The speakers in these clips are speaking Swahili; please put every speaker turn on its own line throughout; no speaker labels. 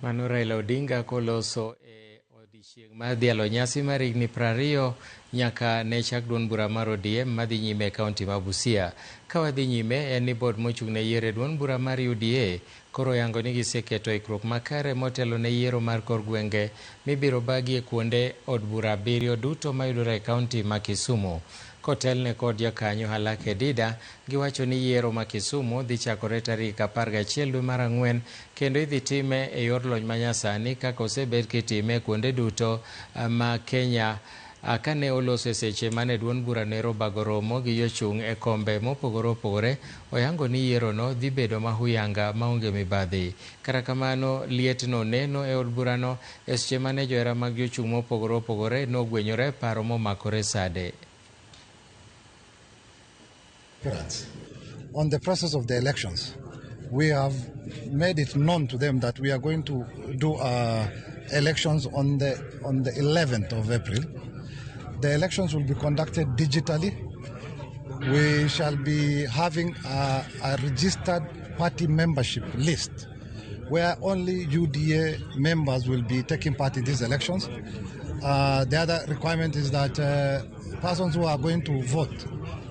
Mano Raila Odinga koloso odiechieng' mar dhialo nyasi mar higni 20 nyaka ne chak duond bura mar ODM madhi nyime e kaunti ma Busia. Ka wadhi nyime en ni bod mochung' ne yiero e duond bura mar UDA koro yango ni giseketo ikruok makare motelo ne yiero mar kor gwenge mibiro bagie kuonde od bura 7 duto mayudore e kaunti ma Kisumu. Kotelne kod jakanyo Halake Dida giwacho ni yiero ma Kisumu dhi chakore tarik 11 dwe mar Ang'wen kendo idhi time e yor lony manyasani kaka osebed kitime kuonde duto ma Kenya kane oloso e seche mane duond bura Nero bago romo gi jochung' e kombe mopogore opogore oyango ni yiero no dhi bedo mahuyanga maonge mibadhi. Kata kamano lietno neno e od burano e seche mane johera mag jochung' mopogore opogore nogwenyore paro momakore sade.
On the process of the elections, we have made it known to them that we are going to do elections on the 11th of April. The elections will be conducted digitally. We shall be having a registered party membership list where only UDA members will be taking part in these elections. The other requirement is that persons who are going to vote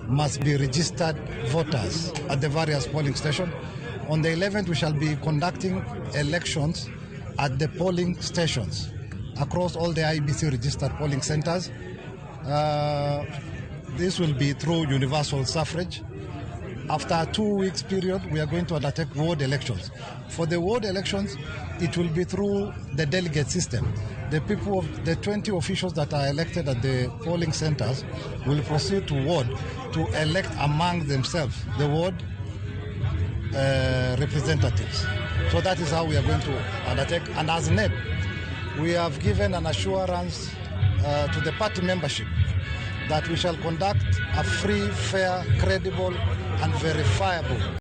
must be registered voters at the various polling stations. On the 11th, we shall be conducting elections at the polling stations across all the IBC registered polling centers. This will be through universal suffrage. After a 2 weeks period, we are going to undertake ward elections. For the ward elections, it will be through the delegate system. The people of the 20 officials that are elected at the polling centers will proceed to ward to elect among themselves the ward representatives. So that is how we are going to undertake. And as NEP, we have given an assurance to the party membership that we shall conduct a free, fair, credible, and verifiable